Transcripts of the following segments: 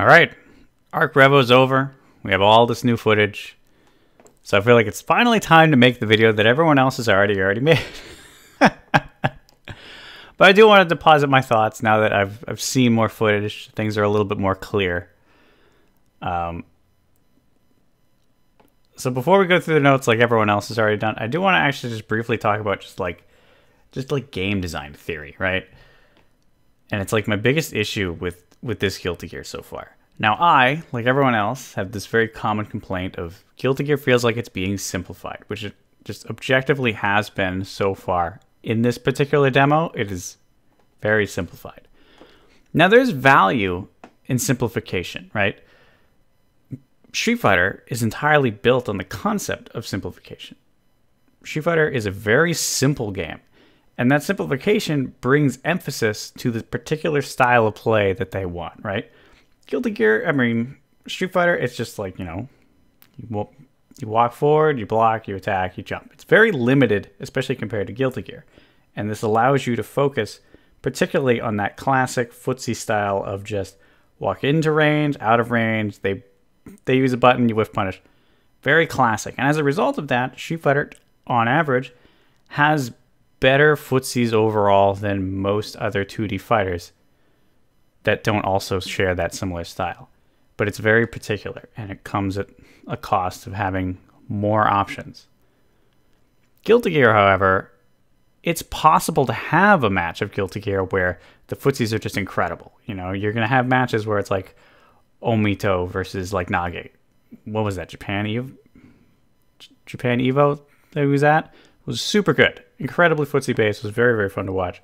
All right, ArcRevo's over. We have all this new footage. So I feel like it's finally time to make the video that everyone else has already made. But I do want to deposit my thoughts now that I've seen more footage. Things are a little bit more clear. So before we go through the notes like everyone else has already done, I do want to actually just briefly talk about just like game design theory, right? And it's like my biggest issue with this Guilty Gear so far. Now I, like everyone else, have this very common complaint of Guilty Gear feels like it's being simplified, which it just objectively has been so far. In this particular demo, it is very simplified. Now there's value in simplification, right? Street Fighter is entirely built on the concept of simplification. Street Fighter is a very simple game, and that simplification brings emphasis to the particular style of play that they want, right? Guilty Gear, I mean, Street Fighter, it's just like, you know, you walk forward, you block, you attack, you jump. It's very limited, especially compared to Guilty Gear. And this allows you to focus particularly on that classic footsie style of just walk into range, out of range, they use a button, you whiff punish. Very classic. And as a result of that, Street Fighter, on average, has better footsies overall than most other 2D fighters that don't also share that similar style. But it's very particular, and it comes at a cost of having more options. Guilty Gear, however, it's possible to have a match of Guilty Gear where the footsies are just incredible. You know, you're going to have matches where it's like Omito versus like Nage. What was that? Japan Evo that he was at? It was super good. Incredibly footsie based. It was very, very fun to watch.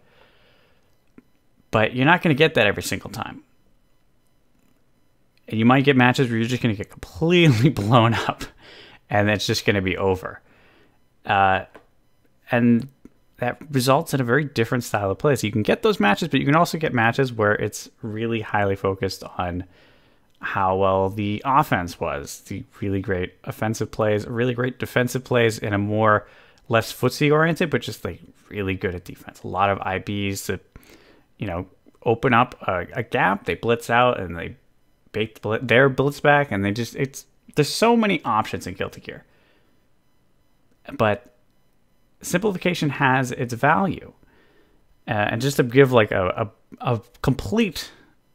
But you're not going to get that every single time. And you might get matches where you're just going to get completely blown up. And it's just going to be over. And that results in a very different style of play. So you can get those matches, but you can also get matches where it's really highly focused on how well the offense was. The really great offensive plays, really great defensive plays, in a more less footsie oriented, but just like really good at defense. A lot of IBs that, you know, open up a gap, they blitz out, and they bait their blitz back, and they just, there's so many options in Guilty Gear. But simplification has its value. And just to give like a complete,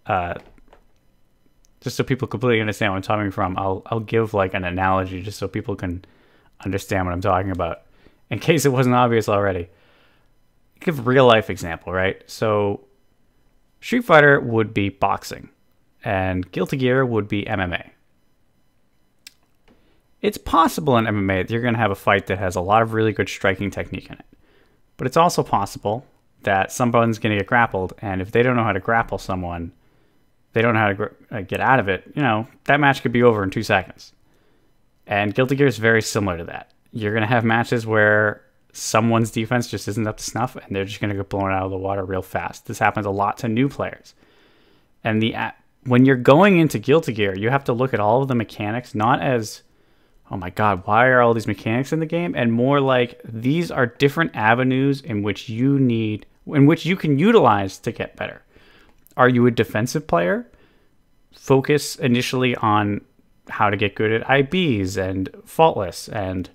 just so people completely understand where I'm coming from, I'll give like an analogy just so people can understand what I'm talking about, in case it wasn't obvious already. Give a real life example, right? So Street Fighter would be boxing, and Guilty Gear would be MMA. It's possible in MMA that you're going to have a fight that has a lot of really good striking technique in it. But it's also possible that someone's going to get grappled, and if they don't know how to grapple someone, they don't know how to get out of it, you know, that match could be over in 2 seconds. And Guilty Gear is very similar to that. You're going to have matches where someone's defense just isn't up to snuff, and they're just going to get blown out of the water real fast. This happens a lot to new players. And when you're going into Guilty Gear, you have to look at all of the mechanics, not as, oh my god, why are all these mechanics in the game? And more like, these are different avenues in which you can utilize to get better. Are you a defensive player? Focus initially on how to get good at IBs and faultless and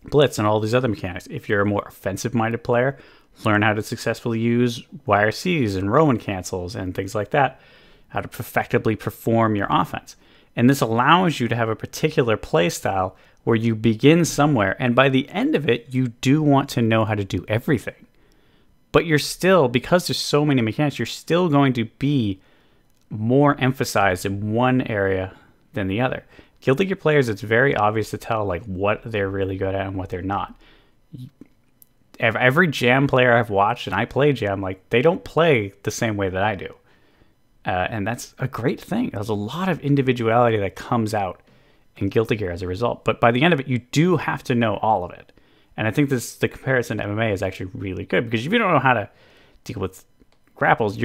blitz and all these other mechanics. If you're a more offensive-minded player, learn how to successfully use YRCs and Roman cancels and things like that, how to effectively perform your offense. And this allows you to have a particular play style where you begin somewhere, and by the end of it, you do want to know how to do everything. But you're still, because there's so many mechanics, you're still going to be more emphasized in one area than the other. Guilty Gear players, it's very obvious to tell like what they're really good at and what they're not. Every Jam player I've watched, and I play Jam, like they don't play the same way that I do. And that's a great thing. There's a lot of individuality that comes out in Guilty Gear as a result. But by the end of it, you do have to know all of it. And I think the comparison to MMA is actually really good, because if you don't know how to deal with grapples,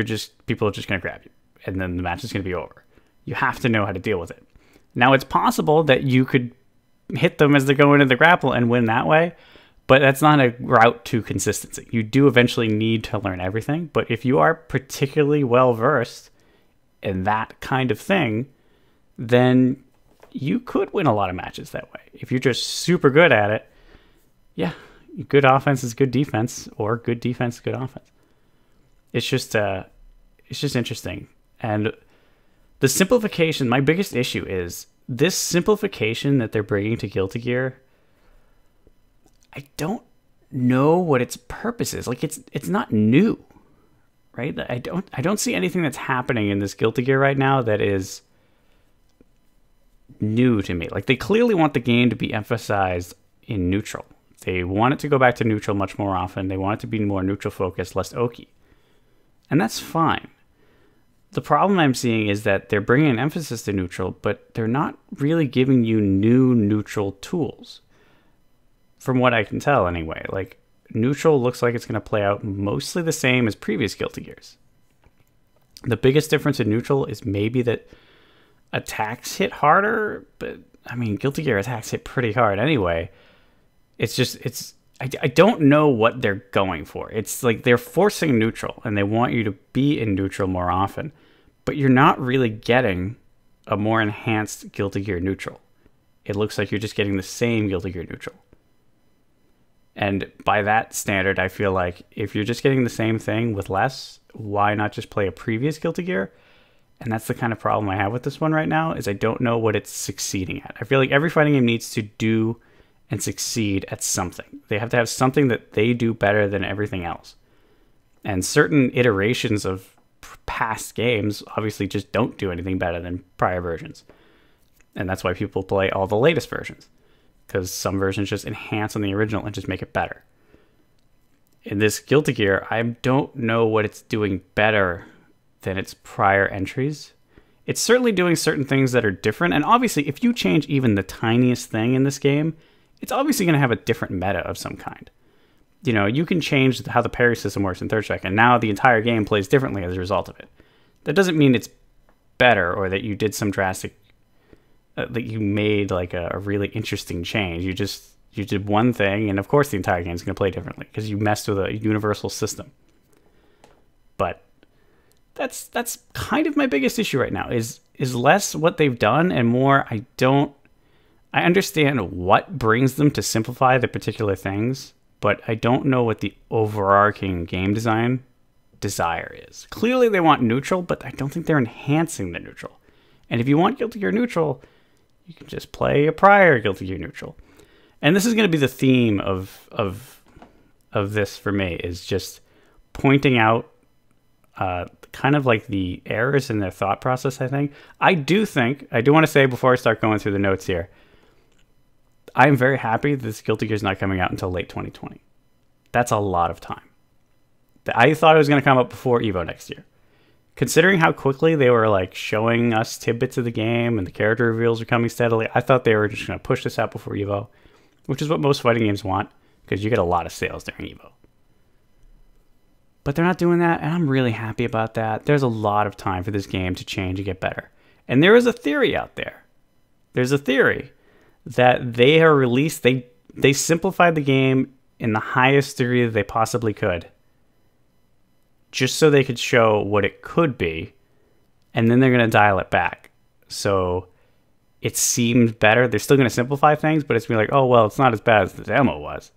people are just going to grab you, and then the match is going to be over. You have to know how to deal with it. Now, it's possible that you could hit them as they go into the grapple and win that way, but that's not a route to consistency. You do eventually need to learn everything, but if you are particularly well versed and that kind of thing, then you could win a lot of matches that way. If you're just super good at it, yeah, good offense is good defense, or good defense is good offense. It's just interesting. And the simplification, my biggest issue is this simplification that they're bringing to Guilty Gear. I don't know what its purpose is. Like, it's not new, right? I don't see anything that's happening in this Guilty Gear right now that is new to me. Like, they clearly want the game to be emphasized in neutral. They want it to go back to neutral much more often. They want it to be more neutral focused, less oaky. And that's fine. The problem I'm seeing is that they're bringing an emphasis to neutral, but they're not really giving you new neutral tools. From what I can tell anyway. Like, neutral looks like it's going to play out mostly the same as previous Guilty Gears. The biggest difference in neutral is maybe that attacks hit harder, but I mean, Guilty Gear attacks hit pretty hard anyway. I don't know what they're going for. It's like they're forcing neutral and they want you to be in neutral more often, but you're not really getting a more enhanced Guilty Gear neutral. It looks like you're just getting the same Guilty Gear neutral. And by that standard, I feel like if you're just getting the same thing with less, why not just play a previous Guilty Gear? And that's the kind of problem I have with this one right now, is I don't know what it's succeeding at. I feel like every fighting game needs to do and succeed at something. They have to have something that they do better than everything else. And certain iterations of past games obviously just don't do anything better than prior versions. And that's why people play all the latest versions, because some versions just enhance on the original and just make it better. In this Guilty Gear, I don't know what it's doing better than its prior entries. It's certainly doing certain things that are different, and obviously if you change even the tiniest thing in this game, it's obviously going to have a different meta of some kind. You know, you can change how the parry system works in Third Strike, and now the entire game plays differently as a result of it. That doesn't mean it's better or that you did some drastic, that you made like a really interesting change. You did one thing, and of course the entire game is going to play differently because you messed with a universal system. But that's kind of my biggest issue right now, is less what they've done and more I understand what brings them to simplify the particular things, but I don't know what the overarching game design desire is. Clearly they want neutral, but I don't think they're enhancing the neutral. And if you want Guilty Gear neutral, you can just play a prior Guilty Gear neutral. And this is going to be the theme of this for me, is just pointing out kind of like the errors in their thought process, I think. I do want to say before I start going through the notes here, I'm very happy that this Guilty Gear is not coming out until late 2020. That's a lot of time. I thought it was going to come out before EVO next year. Considering how quickly they were like showing us tidbits of the game and the character reveals are coming steadily, I thought they were just going to push this out before EVO, which is what most fighting games want, because you get a lot of sales during EVO. But they're not doing that, and I'm really happy about that. There's a lot of time for this game to change and get better. And there is a theory out there. There's a theory that they are released, they simplified the game in the highest degree that they possibly could, just so they could show what it could be, and then they're going to dial it back. So it seems better. They're still going to simplify things, but it's going to be like, oh, well, it's not as bad as the demo was.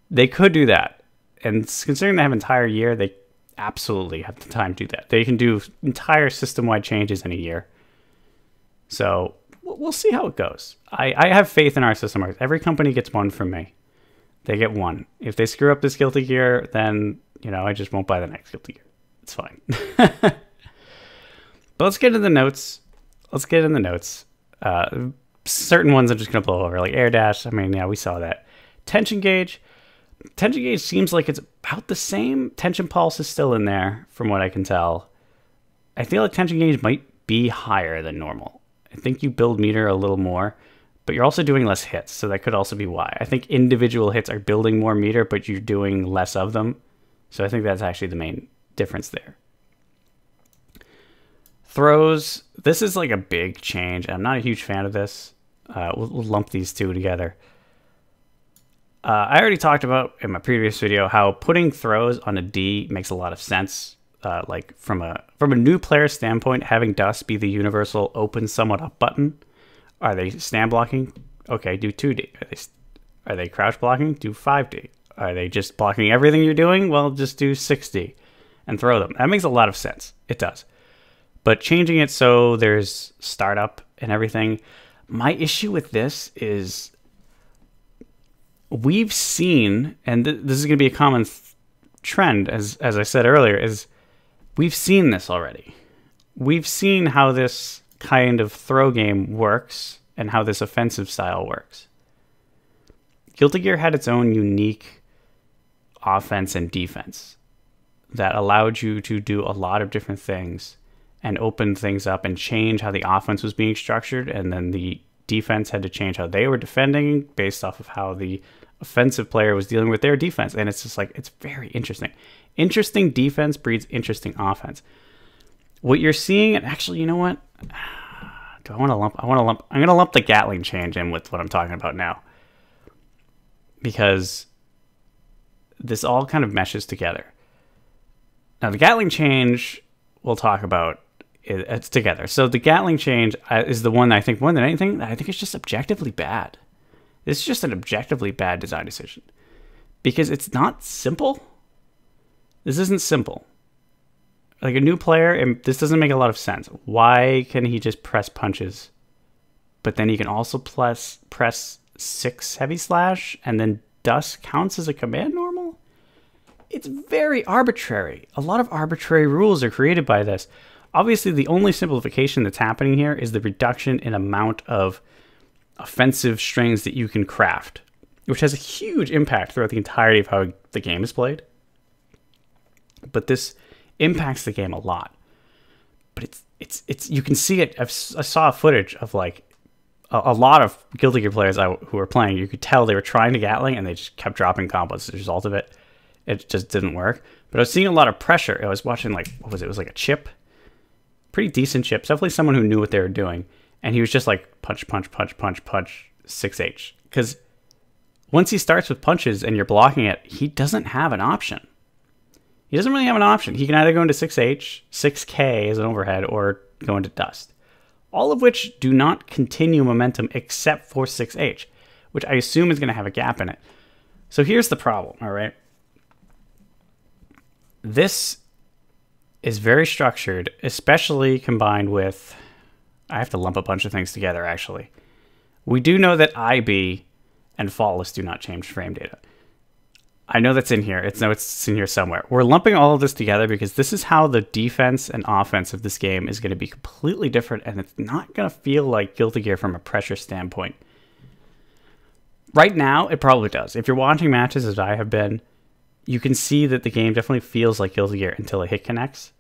They could do that. And considering they have an entire year, they absolutely have the time to do that. They can do entire system-wide changes in a year. So we'll see how it goes. I have faith in our system. Every company gets one from me. They get one. If they screw up this Guilty Gear, then, you know, I just won't buy the next Guilty Gear. It's fine. But let's get into the notes. Certain ones I'm just going to blow over, like Air Dash. I mean, yeah, we saw that. Tension Gauge. Tension Gauge seems like it's about the same. Tension Pulse is still in there, from what I can tell. I feel like Tension Gauge might be higher than normal. I think you build meter a little more, but you're also doing less hits, so that could also be why. I think individual hits are building more meter, but you're doing less of them. So I think that's actually the main difference there. Throws. This is like a big change. I'm not a huge fan of this. We'll lump these two together. I already talked about in my previous video how putting throws on a D makes a lot of sense. like from a new player standpoint, having dust be the universal open someone up button. Are they stand blocking? Okay, do 2D. Are they crouch blocking? Do 5D. Are they just blocking everything you're doing? Well, just do 6D and throw them. That makes a lot of sense. It does. But changing it so there's startup and everything, my issue with this is we've seen, and this is going to be a common trend, as I said earlier, is we've seen this already. We've seen how this kind of throw game works and how this offensive style works. Guilty Gear had its own unique offense and defense that allowed you to do a lot of different things and open things up and change how the offense was being structured, and then the defense had to change how they were defending based off of how the offensive player was dealing with their defense. And it's just like, it's very interesting. Interesting defense breeds interesting offense. What you're seeing, and actually, you know what? I'm going to lump the Gatling change in with what I'm talking about now, because this all kind of meshes together. Now, the Gatling change we'll talk about, it's together. So the Gatling change is the one that I think, more than anything, I think it's just objectively bad. This is just an objectively bad design decision because it's not simple. This isn't simple. Like a new player, and this doesn't make a lot of sense. Why can he just press punches, but then he can also press 6 heavy slash, and then dust counts as a command normal? It's very arbitrary. A lot of arbitrary rules are created by this. Obviously, the only simplification that's happening here is the reduction in amount of offensive strings that you can craft, which has a huge impact throughout the entirety of how the game is played. But this impacts the game a lot. But it's you can see it. I saw footage of like a lot of Guilty Gear players who were playing. You could tell they were trying to Gatling and they just kept dropping combos as a result of it. It just didn't work. But I was seeing a lot of pressure. I was watching, like, what was it? It was like a chip. Pretty decent chip. Definitely someone who knew what they were doing. And he was just like punch, punch, punch, punch, punch, 6H. Because once he starts with punches and you're blocking it, he doesn't have an option. He doesn't really have an option. He can either go into 6H, 6K as an overhead, or go into dust. All of which do not continue momentum except for 6H, which I assume is going to have a gap in it. So here's the problem, all right? This is very structured, especially combined with... I have to lump a bunch of things together, actually. We do know that IB and Faultless do not change frame data. I know that's in here. It's in here somewhere. We're lumping all of this together because this is how the defense and offense of this game is going to be completely different, and it's not going to feel like Guilty Gear from a pressure standpoint. Right now, it probably does. If you're watching matches as I have been, you can see that the game definitely feels like Guilty Gear until a hit connects.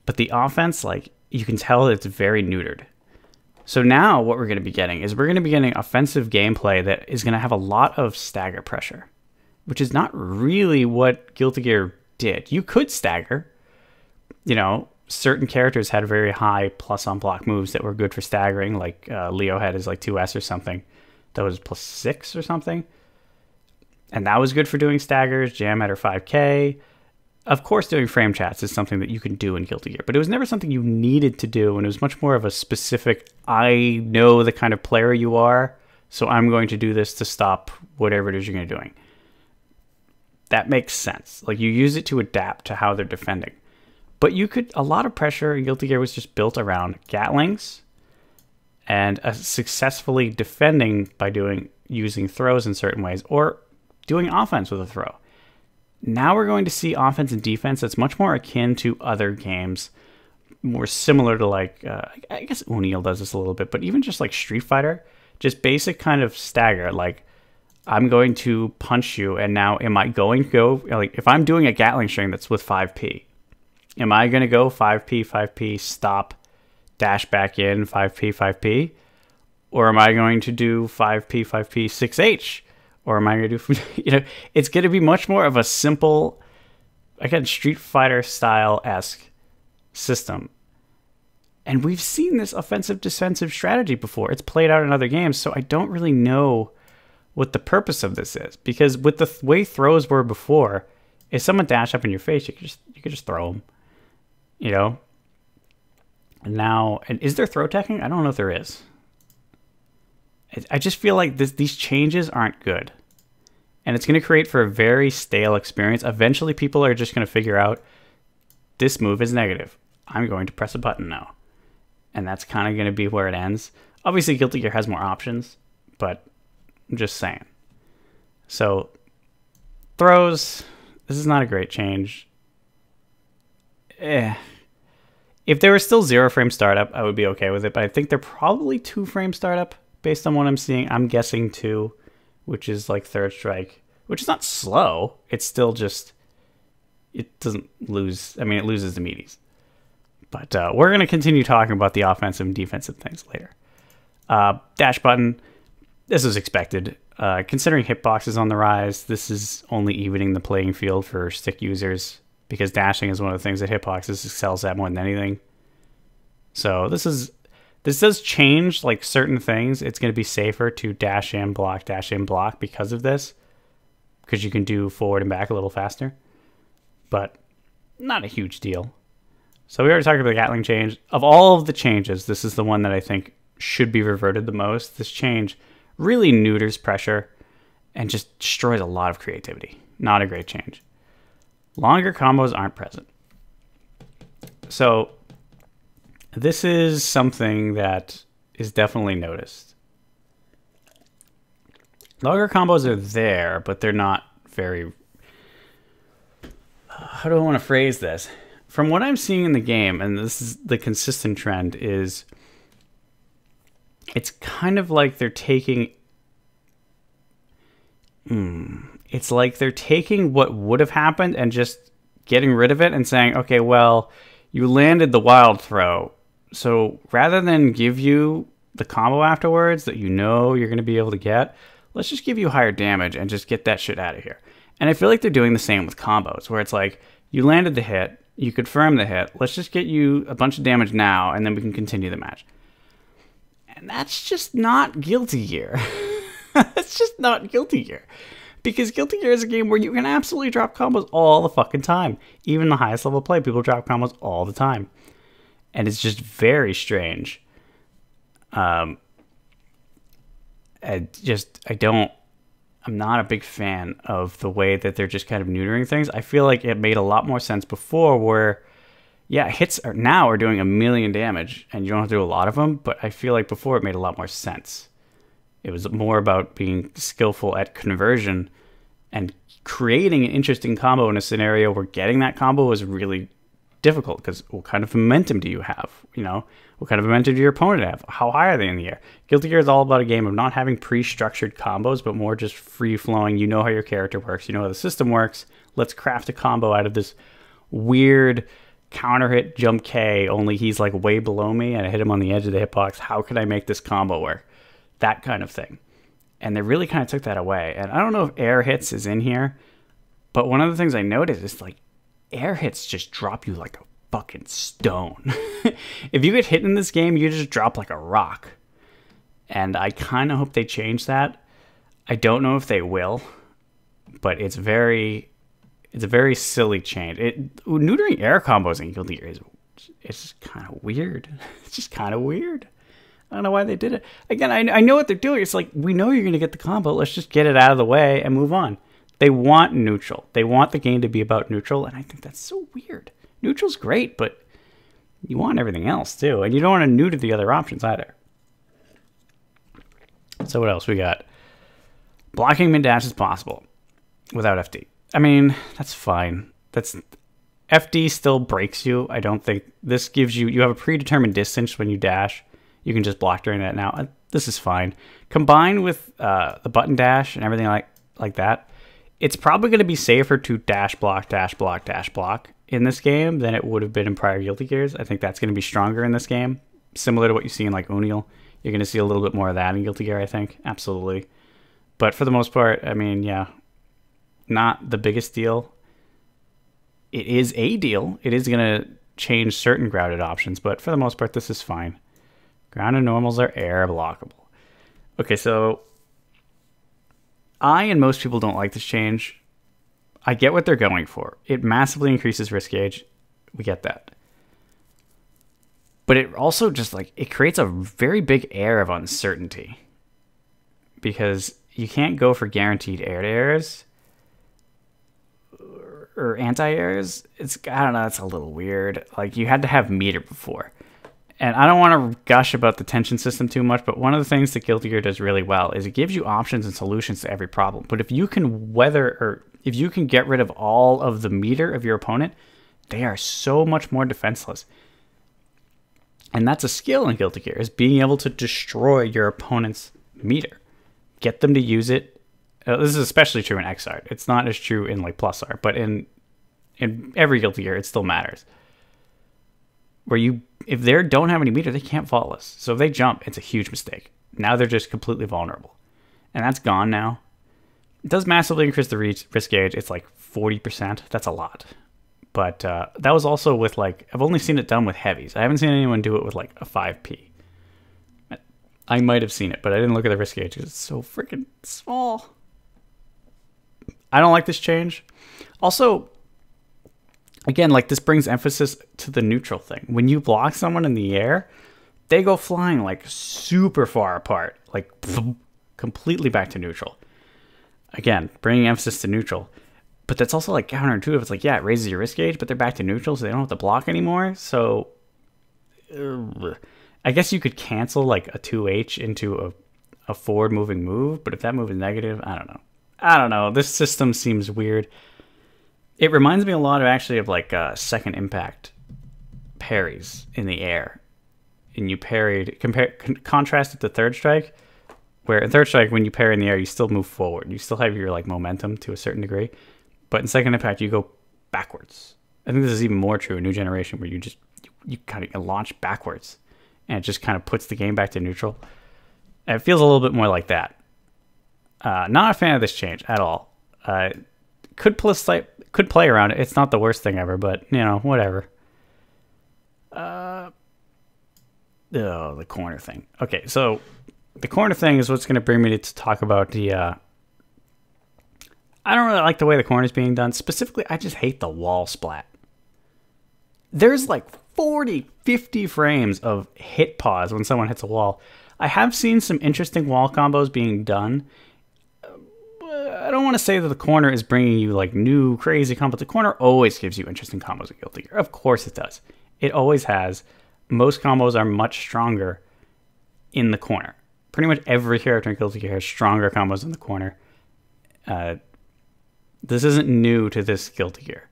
But the offense, like, you can tell it's very neutered. So now what we're going to be getting is we're going to be getting offensive gameplay that is going to have a lot of stagger pressure, which is not really what Guilty Gear did. You could stagger. You know, certain characters had very high plus on block moves that were good for staggering, like Leo had his like 2S or something that was plus 6 or something. And that was good for doing staggers. Jam had her 5K. Of course, doing frame chats is something that you can do in Guilty Gear, but it was never something you needed to do, and it was much more of a specific, I know the kind of player you are, so I'm going to do this to stop whatever it is you're going to be doing. That makes sense. Like, you use it to adapt to how they're defending. But you could, a lot of pressure in Guilty Gear was just built around Gatlings and successfully defending by using throws in certain ways, or doing offense with a throw. Now we're going to see offense and defense that's much more akin to other games, more similar to like, I guess O'Neill does this a little bit, but even just like Street Fighter, just basic kind of stagger. Like, I'm going to punch you, and now am I going to go, like, if I'm doing a Gatling string that's with 5P, am I going to go 5P, 5P, stop, dash back in, 5P, 5P? Or am I going to do 5P, 5P, 6H? Or am I going to do, you know, it's going to be much more of a simple, again, Street Fighter style-esque system. And we've seen this offensive-defensive strategy before. It's played out in other games, so I don't really know what the purpose of this is. Because with the way throws were before, If someone dashed up in your face, you could just throw them, you know. And now, and is there throw teching? I don't know if there is. I just feel like these changes aren't good, and it's going to create for a very stale experience. Eventually, people are just going to figure out this move is negative. I'm going to press a button now, and that's kind of going to be where it ends. Obviously, Guilty Gear has more options, but I'm just saying. So, throws. This is not a great change. If there was still 0 frame startup, I would be okay with it, but I think they're probably 2 frame startup. Based on what I'm seeing, I'm guessing 2, which is like third strike, which is not slow. It's still just, it doesn't lose. I mean, it loses the meaties. But we're going to continue talking about the offensive and defensive things later. Dash button, this was expected. Considering hitbox is on the rise, this is only evening the playing field for stick users because dashing is one of the things that hitbox excels at more than anything. So this does change like certain things. It's going to be safer to dash in, block because of this, because you can do forward and back a little faster, but not a huge deal. So we already talked about the Gatling change. Of all of the changes, this is the one that I think should be reverted the most. This change really neuters pressure and just destroys a lot of creativity. Not a great change. Longer combos aren't present. So this is something that is definitely noticed. Longer combos are there, but they're not very... How do I want to phrase this? From what I'm seeing in the game, and this is the consistent trend, is it's kind of like they're taking... It's like they're taking what would have happened and just getting rid of it and saying, okay, well, you landed the wild throw. So rather than give you the combo afterwards that you know you're going to be able to get, let's just give you higher damage and just get that shit out of here. And I feel like they're doing the same with combos, where it's like, you landed the hit, you confirm the hit, let's just get you a bunch of damage now, and then we can continue the match. And that's just not Guilty Gear. That's just not Guilty Gear. Because Guilty Gear is a game where you can absolutely drop combos all the fucking time. Even the highest level play, people drop combos all the time. And it's just very strange. I'm not a big fan of the way that they're just kind of neutering things. I feel like it made a lot more sense before where, yeah, hits now are doing 1,000,000 damage and you don't have to do a lot of them, but I feel like before it made a lot more sense. It was more about being skillful at conversion and creating an interesting combo in a scenario where getting that combo was really difficult, because what kind of momentum do you have? You know, what kind of momentum do your opponent have? How high are they in the air? Guilty Gear is all about a game of not having pre-structured combos, but more just free-flowing. You know how your character works. You know how the system works. Let's craft a combo out of this weird counter hit jump K, only he's like way below me and I hit him on the edge of the hitbox. How can I make this combo work? That kind of thing. And they really kind of took that away. And I don't know if air hits is in here, but one of the things I noticed is like air hits just drop you like a fucking stone. If you get hit in this game, you just drop like a rock. And I kind of hope they change that. I don't know if they will, but it's a very silly change. Neutering air combos in Guilty Gear it's just kind of weird. It's just kind of weird. I don't know why they did it. Again, I know what they're doing. It's like, we know you're going to get the combo. Let's just get it out of the way and move on. They want neutral. They want the game to be about neutral, and I think that's so weird. Neutral's great, but you want everything else too, and you don't want to neuter the other options either. So what else we got? Blocking mid-dash is possible without FD. I mean, that's fine. FD still breaks you. I don't think this gives you have a predetermined distance when you dash. You can just block during that now. This is fine. Combined with the button dash and everything like that, it's probably going to be safer to dash block in this game than it would have been in prior Guilty Gears. I think that's going to be stronger in this game, similar to what you see in like Unedited. You're going to see a little bit more of that in Guilty Gear, I think. Absolutely. But for the most part, I mean, yeah, not the biggest deal. It is a deal. It is going to change certain grounded options, but for the most part, this is fine. Grounded normals are air blockable. Okay, so I and most people don't like this change. I get what they're going for. It massively increases risk gauge. We get that. But it also just like, it creates a very big air of uncertainty. Because you can't go for guaranteed air-to-airs or anti-airs. I don't know, it's a little weird. Like, you had to have meter before. And I don't want to gush about the tension system too much, but one of the things that Guilty Gear does really well is it gives you options and solutions to every problem. But if you can if you can get rid of all of the meter of your opponent, they are so much more defenseless. And that's a skill in Guilty Gear, is being able to destroy your opponent's meter. Get them to use it. This is especially true in X art. It's not as true in like plus art, but in every Guilty Gear, it still matters. Where if they don't have any meter, they can't faultless. So if they jump, it's a huge mistake. Now they're just completely vulnerable. And that's gone now. It does massively increase the risk gauge. It's like 40%. That's a lot. But that was also with like, I've only seen it done with heavies. I haven't seen anyone do it with like a 5P. I might have seen it, but I didn't look at the risk gauge because it's so freaking small. I don't like this change. Also, again, like this brings emphasis to the neutral thing. When you block someone in the air, they go flying like super far apart, like completely back to neutral. Again, bringing emphasis to neutral. But that's also like counterintuitive. It's like, yeah, it raises your risk gauge, but they're back to neutral, so they don't have to block anymore. So I guess you could cancel like a 2H into a forward moving move, but if that move is negative, I don't know. I don't know. This system seems weird. It reminds me a lot of like second impact parries in the air. And you parried, contrast it to third strike, where in third strike, when you parry in the air, you still move forward. You still have your like momentum to a certain degree. But in second impact, you go backwards. I think this is even more true in New Generation, where you kind of launch backwards. And it just kind of puts the game back to neutral. And it feels a little bit more like that. Not a fan of this change at all. Could play around it. It's not the worst thing ever, but, you know, whatever. The corner thing. Okay, so the corner thing is what's going to bring me to talk about the... I don't really like the way the corner is being done. Specifically, I just hate the wall splat. There's like 40, 50 frames of hit pause when someone hits a wall. I have seen some interesting wall combos being done. I don't want to say that the corner is bringing you like new crazy combos. The corner always gives you interesting combos in Guilty Gear. Of course it does. It always has. Most combos are much stronger in the corner. Pretty much every character in Guilty Gear has stronger combos in the corner. This isn't new to this Guilty Gear.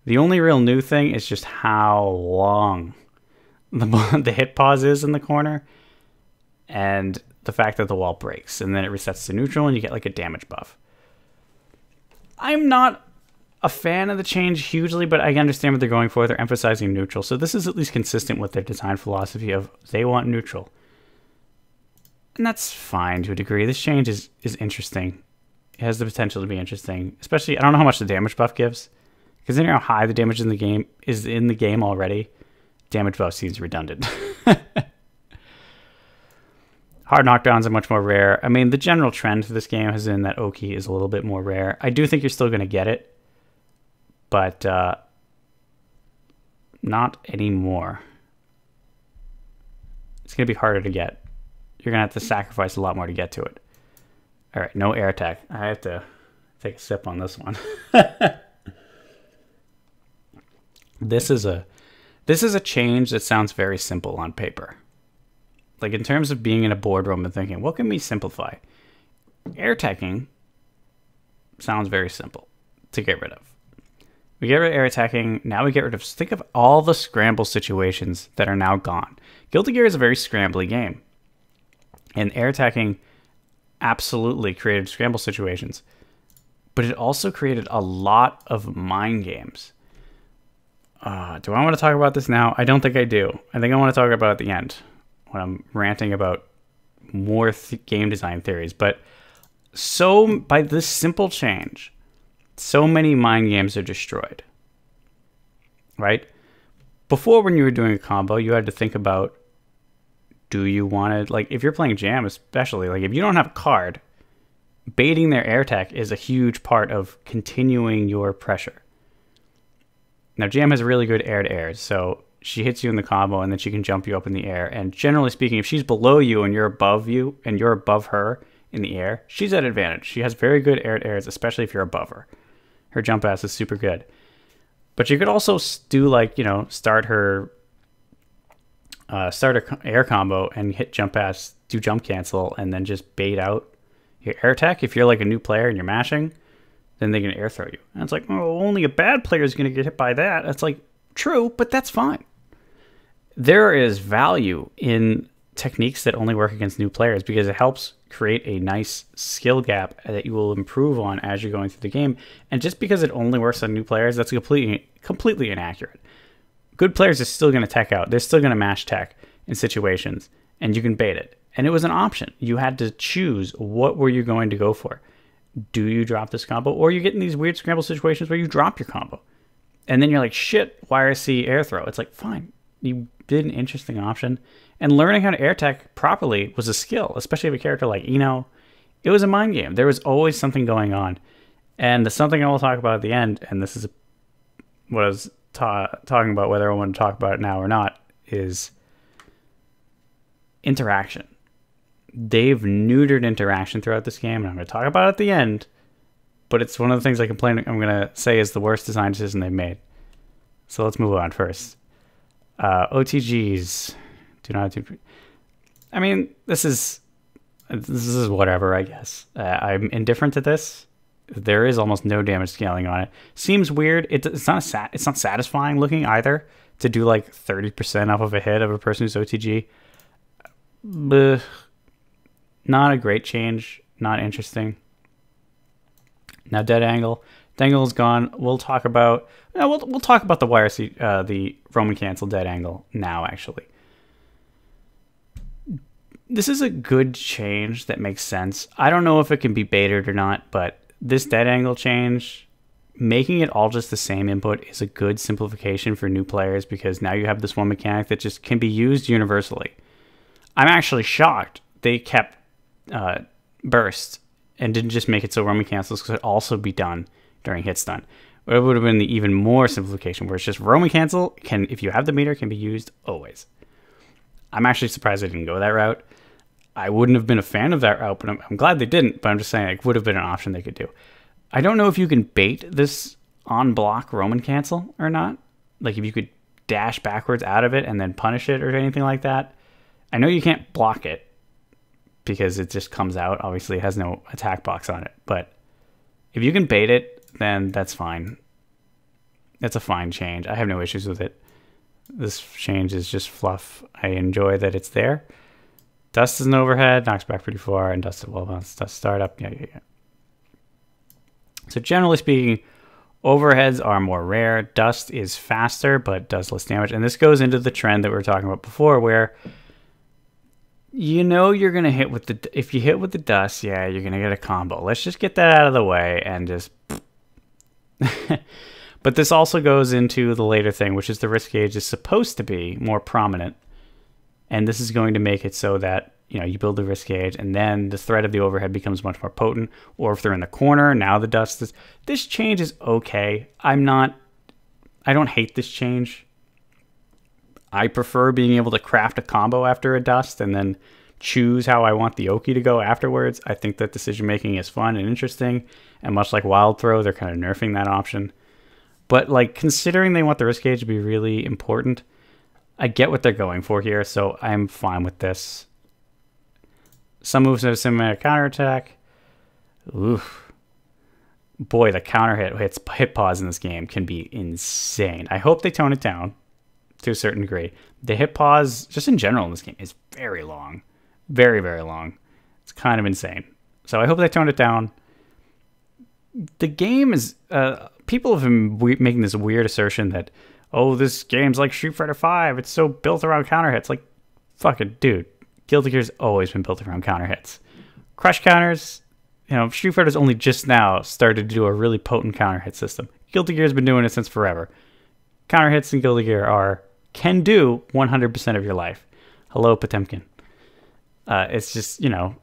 The only real new thing is just how long the hit pause is in the corner, and the fact that the wall breaks, and then it resets to neutral, and you get like a damage buff. I'm not a fan of the change hugely, but I understand what they're going for. They're emphasizing neutral, so this is at least consistent with their design philosophy of they want neutral. And that's fine to a degree. This change is interesting. It has the potential to be interesting, especially, I don't know how much the damage buff gives. Considering how high the damage in the game already, damage buff seems redundant. Hard knockdowns are much more rare. I mean, the general trend for this game has been that Oki is a little bit more rare. I do think you're still going to get it, but not anymore. It's going to be harder to get. You're going to have to sacrifice a lot more to get to it. All right, no air attack. I have to take a sip on this one. This is a change that sounds very simple on paper. Like in terms of being in a boardroom and thinking, what can we simplify? Air attacking sounds very simple to get rid of. We get rid of air attacking. Now we get rid of, think of all the scramble situations that are now gone. Guilty Gear is a very scrambly game. And air attacking absolutely created scramble situations. But it also created a lot of mind games. Do I want to talk about this now? I don't think I do. I think I want to talk about it at the end when I'm ranting about more game design theories. But so by this simple change, so many mind games are destroyed. Right? Before, when you were doing a combo, you had to think about, do you want to, like, if you're playing Jam especially, like if you don't have a card, baiting their air attack is a huge part of continuing your pressure. Now, Jam has really good air-to-air, so she hits you in the combo, and then she can jump you up in the air. And generally speaking, if she's below you and you're above her in the air, she's at advantage. She has very good air-to-airs, especially if you're above her. Her jump pass is super good. But you could also do, like, you know, start her air combo and hit jump pass, do jump cancel, and then just bait out your air attack. If you're like a new player and you're mashing, then they can air throw you. And it's like, oh, only a bad player is going to get hit by that. It's like, true, but that's fine. There is value in techniques that only work against new players because it helps create a nice skill gap that you will improve on as you're going through the game. And just because it only works on new players, that's completely inaccurate. Good players are still going to tech out. They're still going to mash tech in situations, and you can bait it. And it was an option. You had to choose what were you going to go for. Do you drop this combo, or you get in these weird scramble situations where you drop your combo? And then you're like, shit, YRC air throw. It's like, fine. You did an interesting option. And learning how to air tech properly was a skill, especially with a character like Eno. It was a mind game. There was always something going on. And the something I will talk about at the end, and this is what I was talking about, whether I want to talk about it now or not, is interaction. They've neutered interaction throughout this game, and I'm going to talk about it at the end, but it's one of the things I'm going to say is the worst design decision they've made. So let's move on first. OTGs do not do. I mean, this is whatever, I guess. I'm indifferent to this. There is almost no damage scaling on it. Seems weird. It's not satisfying looking either to do like 30% off of a hit of a person who's OTG. Blech. Not a great change. Not interesting. Now dead angle. Dead angle is gone. We'll talk about we'll talk about the YRC the Roman cancel dead angle now. Actually, this is a good change that makes sense. I don't know if it can be baited or not, but this dead angle change, making it all just the same input, is a good simplification for new players because now you have this one mechanic that just can be used universally. I'm actually shocked they kept burst and didn't just make it so Roman cancels could also be done during hit stun. It would have been the even more simplification where it's just Roman cancel can, if you have the meter, can be used always. I'm actually surprised they didn't go that route. I wouldn't have been a fan of that route, but I'm glad they didn't. But I'm just saying it would have been an option they could do. I don't know if you can bait this on block Roman cancel or not. Like if you could dash backwards out of it and then punish it or anything like that. I know you can't block it because it just comes out. Obviously, it has no attack box on it. But if you can bait it, then that's fine. That's a fine change. I have no issues with it. This change is just fluff. I enjoy that it's there. Dust is an overhead, knocks back pretty far, and dust at 12 months. Dust startup, yeah. So generally speaking, overheads are more rare. Dust is faster, but does less damage. And this goes into the trend that we were talking about before, where you know you're going to hit with the... If you hit with the dust, yeah, you're going to get a combo. Let's just get that out of the way and just... But this also goes into the later thing, which is the risk gauge is supposed to be more prominent. And this is going to make it so that, you know, you build the risk gauge and then the threat of the overhead becomes much more potent. Or if they're in the corner, now the dust is... This change is okay. I don't hate this change. I prefer being able to craft a combo after a dust and then choose how I want the Oki to go afterwards. I think that decision making is fun and interesting. And much like Wild Throw, they're kind of nerfing that option. But like considering they want the risk gauge to be really important, I get what they're going for here, so I'm fine with this. Some moves have a cinematic counterattack. Oof. Boy, the counter hit pause in this game can be insane. I hope they tone it down to a certain degree. The hit pause, just in general in this game, is very long. Very, very long. It's kind of insane. So I hope they tone it down. The game is... people have been making this weird assertion that, oh, this game's like Street Fighter V. It's so built around counter hits. Like, fuck it, dude. Guilty Gear's always been built around counter hits. Crush counters, you know, Street Fighter's only just now started to do a really potent counter hit system. Guilty Gear's been doing it since forever. Counter hits in Guilty Gear can do 100% of your life. Hello, Potemkin. It's just, you know,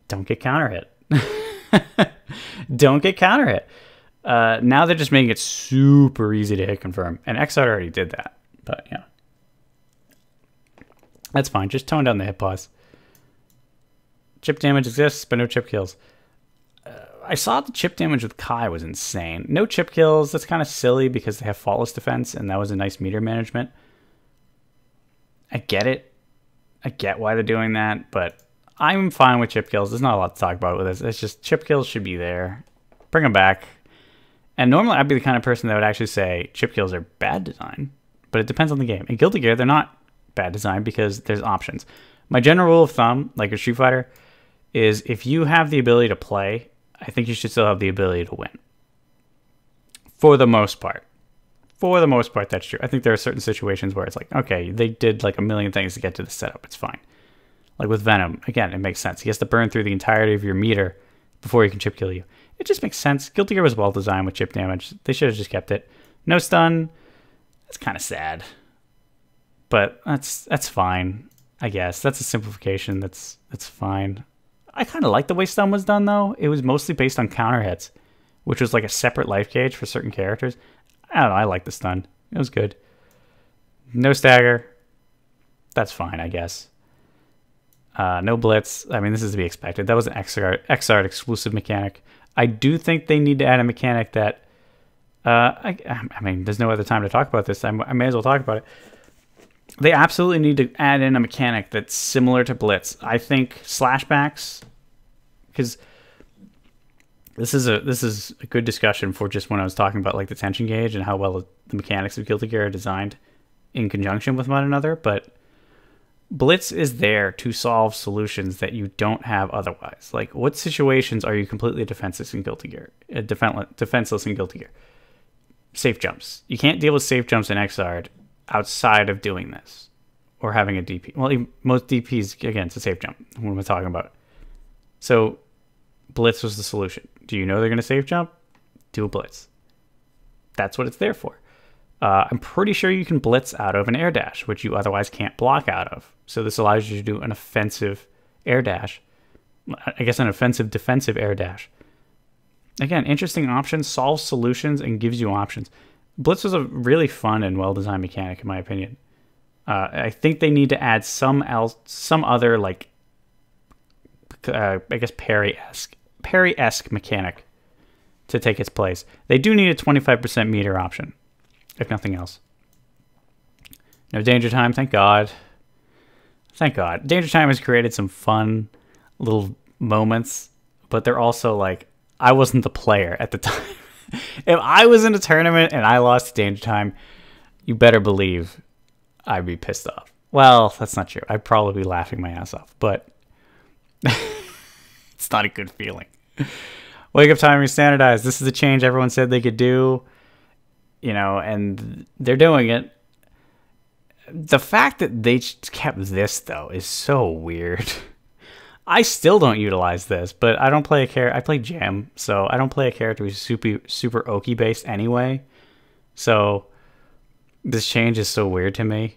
don't get counter hit. Don't get counter hit. Now they're just making it super easy to hit confirm. And XR already did that. But yeah. That's fine. Just tone down the hit pause. Chip damage exists, but no chip kills. I saw the chip damage with Kai was insane. No chip kills. That's kind of silly because they have faultless defense, and that was a nice meter management. I get it. I get why they're doing that, but I'm fine with chip kills. There's not a lot to talk about with this. It's just chip kills should be there. Bring them back. And normally I'd be the kind of person that would actually say chip kills are bad design, but it depends on the game. In Guilty Gear, they're not bad design because there's options. My general rule of thumb, like a Street Fighter, is if you have the ability to play, I think you should still have the ability to win. For the most part. For the most part, that's true. I think there are certain situations where it's like, okay, they did like a million things to get to the setup. It's fine. Like with Venom, again, it makes sense. He has to burn through the entirety of your meter before he can chip kill you. It just makes sense. Guilty Gear was well designed with chip damage. They should have just kept it. No stun. That's kind of sad. But that's fine, I guess. That's a simplification. That's fine. I kind of like the way stun was done, though. It was mostly based on counter hits, which was like a separate life gauge for certain characters. I don't know. I like the stun. It was good. No stagger. That's fine, I guess. No blitz. I mean, this is to be expected. That was an XR exclusive mechanic. I do think they need to add a mechanic that... I mean, there's no other time to talk about this. I may as well talk about it. They absolutely need to add in a mechanic that's similar to blitz. I think slashbacks... Because... This is a good discussion for just when I was talking about like the tension gauge and how well the mechanics of Guilty Gear are designed in conjunction with one another, but Blitz is there to solve solutions that you don't have otherwise. Like, what situations are you completely defenseless in Guilty Gear? Defenseless in Guilty Gear. Safe jumps. You can't deal with safe jumps in Xrd outside of doing this or having a DP. Well, most DPs, again, it's a safe jump. What am I talking about? So Blitz was the solution. Do you know they're going to safe jump? Do a blitz. That's what it's there for. I'm pretty sure you can blitz out of an air dash, which you otherwise can't block out of. So this allows you to do an offensive air dash. I guess an offensive defensive air dash. Again, interesting options, solves solutions, and gives you options. Blitz was a really fun and well-designed mechanic, in my opinion. I think they need to add some other, like, I guess parry-esque mechanic to take its place. They do need a 25% meter option, if nothing else. No danger time, thank God. Thank God. Danger time has created some fun little moments, but they're also like, I wasn't the player at the time. If I was in a tournament and I lost to danger time, you better believe I'd be pissed off. Well, that's not true. I'd probably be laughing my ass off, but it's not a good feeling. Wake up timing standardized. This is a change everyone said they could do, you know, and they're doing it. The fact that they kept this, though, is so weird. I still don't utilize this, but I don't play a character. I play Jam, so I don't play a character who's super Oki based anyway. So this change is so weird to me.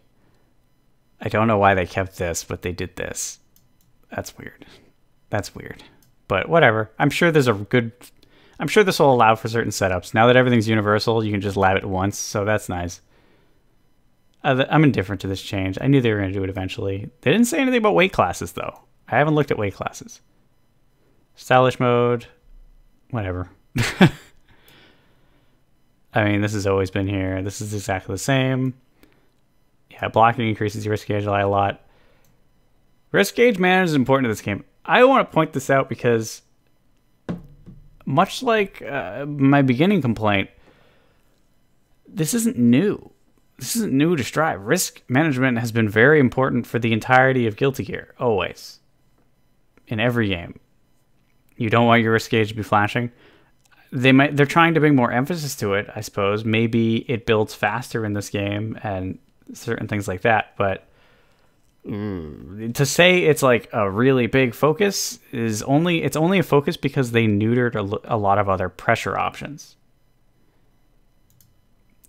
I don't know why they kept this, but they did this. That's weird. That's weird. But whatever. I'm sure this will allow for certain setups. Now that everything's universal, you can just lab it once, so that's nice. I'm indifferent to this change. I knew they were going to do it eventually. They didn't say anything about weight classes, though. I haven't looked at weight classes. Stylish mode. Whatever. I mean, this has always been here. This is exactly the same. Yeah, blocking increases your risk gauge a lot. Risk gauge management is important to this game. I want to point this out because, much like my beginning complaint, this isn't new. This isn't new to Strive. Risk management has been very important for the entirety of Guilty Gear, always. In every game. You don't want your risk gauge to be flashing. They're trying to bring more emphasis to it, I suppose. Maybe it builds faster in this game and certain things like that, but to say it's like a really big focus is only a focus because they neutered a lot of other pressure options.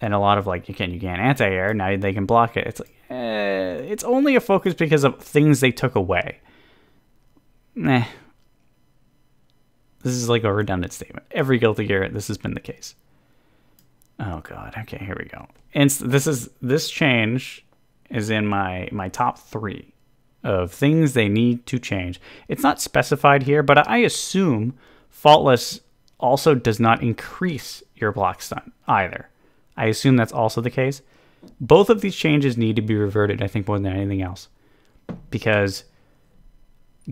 And a lot of, like, you can't anti-air, now they can block it. It's like, it's only a focus because of things they took away. This is like a redundant statement. Every Guilty Gear, this has been the case. Oh god. Okay, here we go. And this change is in my top 3 of things they need to change. It's not specified here, but I assume faultless also does not increase your block stun either. I assume that's also the case. Both of these changes need to be reverted, I think, more than anything else, because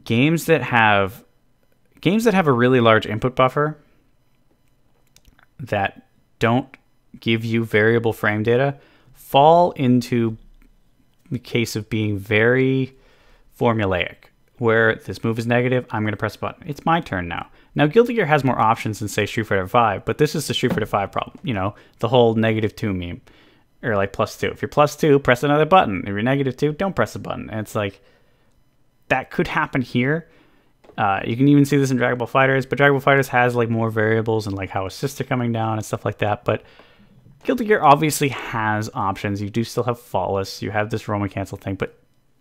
games that have a really large input buffer that don't give you variable frame data fall into the case of being very formulaic, where this move is negative, I'm going to press a button. It's my turn now. Now, Guilty Gear has more options than, say, Street Fighter V, but this is the Street Fighter V problem. You know, the whole -2 meme, or like +2. If you're +2, press another button. If you're -2, don't press a button. And it's like, that could happen here. You can even see this in Dragon Ball Fighters, but Dragon Ball Fighters has like more variables and like how assists are coming down and stuff like that. But Guilty Gear obviously has options. You do still have Faultless. You have this Roman cancel thing, but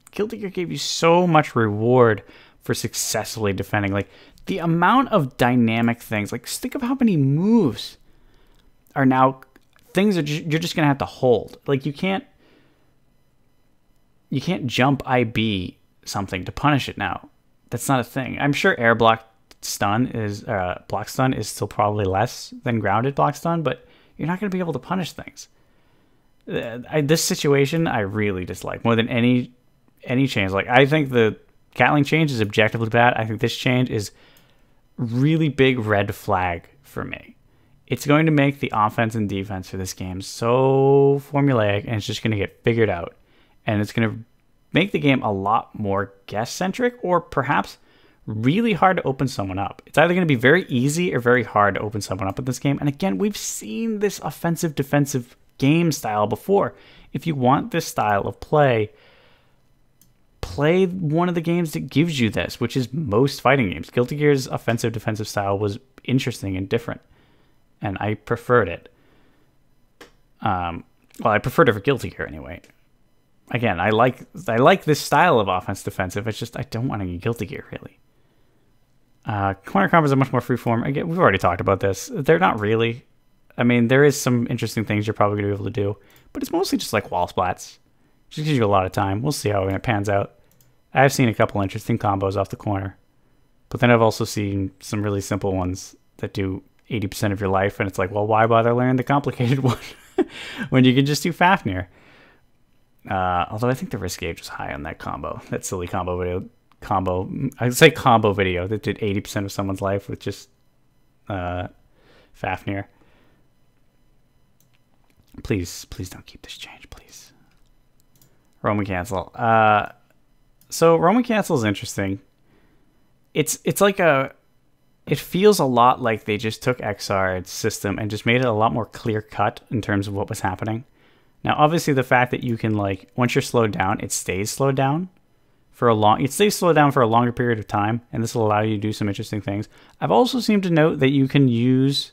Guilty Gear gave you so much reward for successfully defending. Like the amount of dynamic things. Like think of how many moves are now things that you're just gonna have to hold. Like you can't jump IB something to punish it now. That's not a thing. I'm sure air block stun is still probably less than grounded block stun, but you're not going to be able to punish things. This situation I really dislike more than any change. Like I think the Gatling change is objectively bad. I think this change is really big red flag for me. It's going to make the offense and defense for this game so formulaic, and it's just going to get figured out, and it's going to make the game a lot more guess-centric, or perhaps really hard to open someone up. It's either going to be very easy or very hard to open someone up in this game. And again, we've seen this offensive-defensive game style before. If you want this style of play, play one of the games that gives you this, which is most fighting games. Guilty Gear's offensive-defensive style was interesting and different, and I preferred it. Well, I preferred it for Guilty Gear anyway. Again, I like this style of offense defensive. It's just I don't want any Guilty Gear really. Corner combos are much more freeform. Again, we've already talked about this. They're not really. I mean, there is some interesting things you're probably going to be able to do, but it's mostly just like wall splats. Just gives you a lot of time. We'll see how it pans out. I've seen a couple interesting combos off the corner, but then I've also seen some really simple ones that do 80% of your life, and it's like, well, why bother learning the complicated one when you can just do Fafnir? Although I think the risk gauge was high on that combo, that silly combo video. I'd say combo video that did 80% of someone's life with just Fafnir. Please don't keep this change, please. Roman cancel. So Roman cancel is interesting. It's like it feels a lot like they just took XR's system and just made it a lot more clear cut in terms of what was happening. Now, obviously, the fact that you can, like, once you're slowed down, it stays slowed down for a longer period of time, and this will allow you to do some interesting things. I've also seemed to note that you can use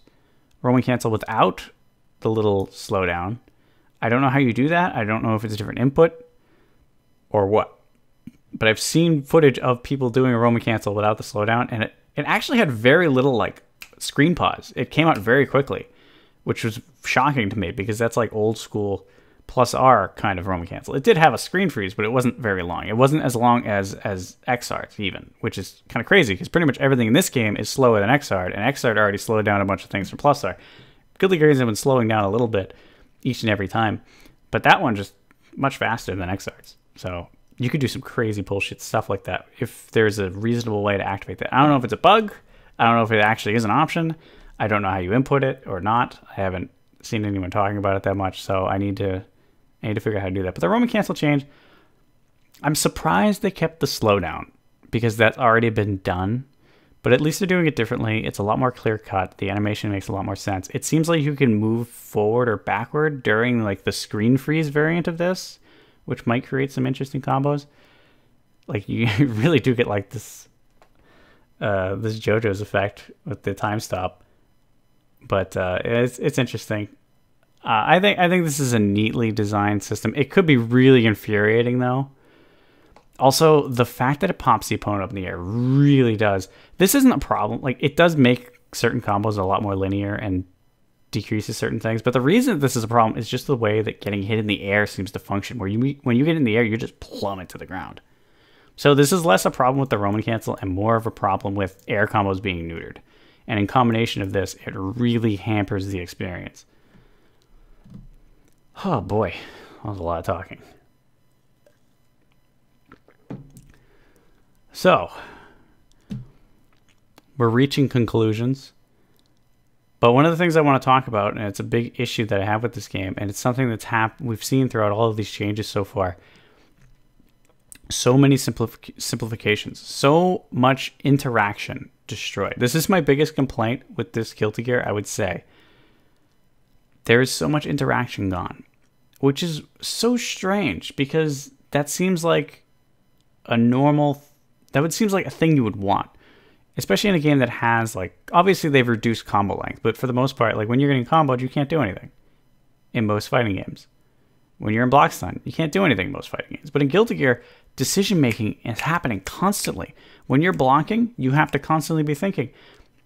Roman cancel without the little slowdown. I don't know how you do that. I don't know if it's a different input or what, but I've seen footage of people doing a Roman cancel without the slowdown, and it actually had very little, like, screen pause. It came out very quickly, which was shocking to me because that's like old school plus R kind of Roman cancel. It did have a screen freeze, but it wasn't very long. It wasn't as long as XR's even, which is kind of crazy because pretty much everything in this game is slower than XR, and XR already slowed down a bunch of things from plus R. Guilty Gear has been slowing down a little bit each and every time, but that one just much faster than XR's. So you could do some crazy bullshit stuff like that if there's a reasonable way to activate that. I don't know if it's a bug. I don't know if it actually is an option. I don't know how you input it or not. I haven't seen anyone talking about it that much, so I need to figure out how to do that. But the Roman cancel change, I'm surprised they kept the slowdown because that's already been done. But at least they're doing it differently. It's a lot more clear cut. The animation makes a lot more sense. It seems like you can move forward or backward during like the screen freeze variant of this, which might create some interesting combos. Like you really do get like this JoJo's effect with the time stop. But it's interesting. I think this is a neatly designed system. It could be really infuriating though Also, the fact that it pops the opponent up in the air really does. This isn't a problem. Like, it does make certain combos a lot more linear and decreases certain things. But the reason this is a problem is just the way that getting hit in the air seems to function. When you get in the air, you just plummet to the ground. So this is less a problem with the Roman cancel and more of a problem with air combos being neutered. And in combination of this, it really hampers the experience. Oh boy, that was a lot of talking. So, we're reaching conclusions. But one of the things I want to talk about, and it's a big issue that I have with this game, and it's something that's we've seen throughout all of these changes so far. So many simplifications, so much interaction destroyed. This is my biggest complaint with this Guilty Gear, I would say. There is so much interaction gone, which is so strange because that seems like a normal, seems like a thing you would want, especially in a game that has, like, obviously they've reduced combo length, but for the most part, like when you're getting comboed, you can't do anything in most fighting games. When you're in block stun, you can't do anything in most fighting games. But in Guilty Gear, decision making is happening constantly. When you're blocking, you have to constantly be thinking,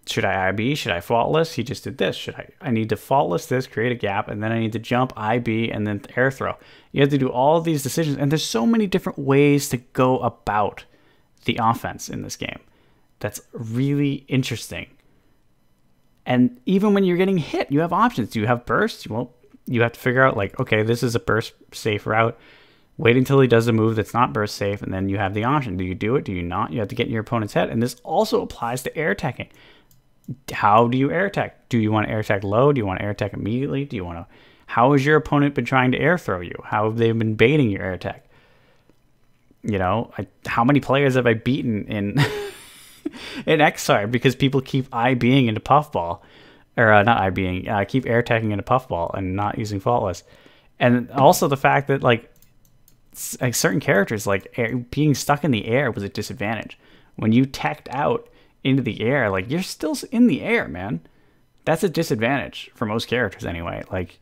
should I IB? Should I faultless? He just did this. I need to faultless this, create a gap, and then I need to jump, IB, and then air throw. You have to do all of these decisions, and there's so many different ways to go about the offense in this game. That's really interesting. And even when you're getting hit, you have options. Do you have burst? Well, you have to figure out, like, okay, this is a burst safe route. Wait until he does a move that's not burst safe, and then you have the option. Do you do it? Do you not? You have to get in your opponent's head. And this also applies to air teching. How do you air tech? Do you want to air tech low? Do you want to air tech immediately? Do you want to... How has your opponent been trying to air throw you? How have they been baiting your air tech? You know, how many players have I beaten in in Xrd because people keep IBing into puffball, or not IBing, keep air teching into puffball and not using faultless. And also the fact that like certain characters, like being stuck in the air was a disadvantage. When you teched out into the air, like you're still in the air, man. That's a disadvantage for most characters anyway. Like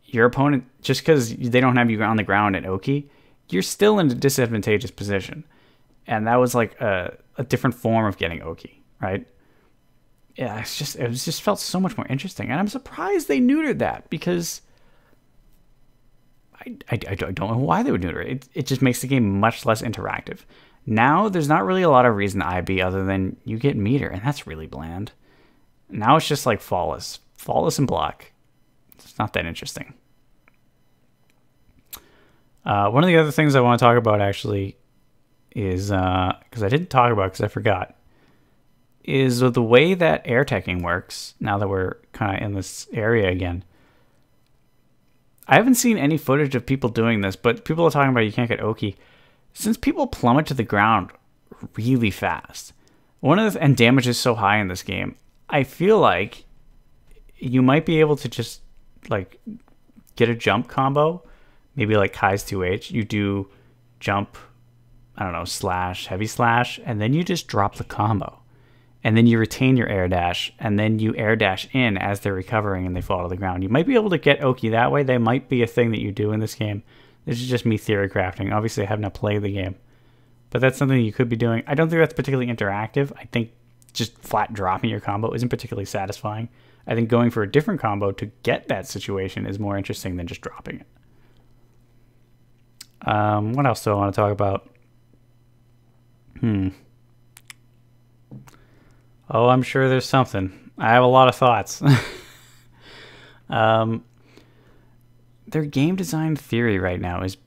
your opponent, just because they don't have you on the ground at Oki, you're still in a disadvantageous position. And that was like a different form of getting Oki, right? Yeah, it just felt so much more interesting. And I'm surprised they neutered that because I don't know why they would neuter it. It just makes the game much less interactive. Now there's not really a lot of reason to IB other than you get meter, and that's really bland. Now it's just like flawless and block. It's not that interesting. One of the other things I want to talk about actually is, because I didn't talk about it because I forgot, is the way that air teching works now that we're kind of in this area again. I haven't seen any footage of people doing this, but people are talking about you can't get Oki. Since people plummet to the ground really fast, and damage is so high in this game, I feel like you might be able to just like get a jump combo, maybe like Kai's 2H. You do jump, I don't know, slash, heavy slash, and then you just drop the combo. And then you retain your air dash, and then you air dash in as they're recovering and they fall to the ground. You might be able to get Oki that way. They might be a thing that you do in this game. This is just me theory crafting. Obviously, I have not played the game. But that's something you could be doing. I don't think that's particularly interactive. I think just flat dropping your combo isn't particularly satisfying. I think going for a different combo to get that situation is more interesting than just dropping it. What else do I want to talk about? Oh, I'm sure there's something. I have a lot of thoughts. Their game design theory right now is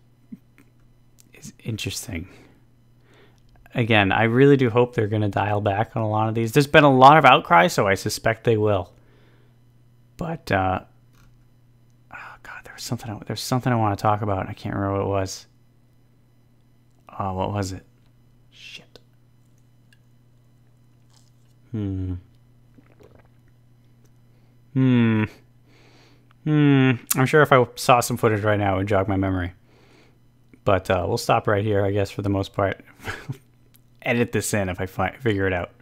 interesting. Again, I really do hope they're going to dial back on a lot of these. There's been a lot of outcry, so I suspect they will. But oh god, there's something I want to talk about. I can't remember what it was. Oh, what was it? Shit. I'm sure if I saw some footage right now, it would jog my memory. But we'll stop right here, I guess, for the most part. Edit this in if I figure it out.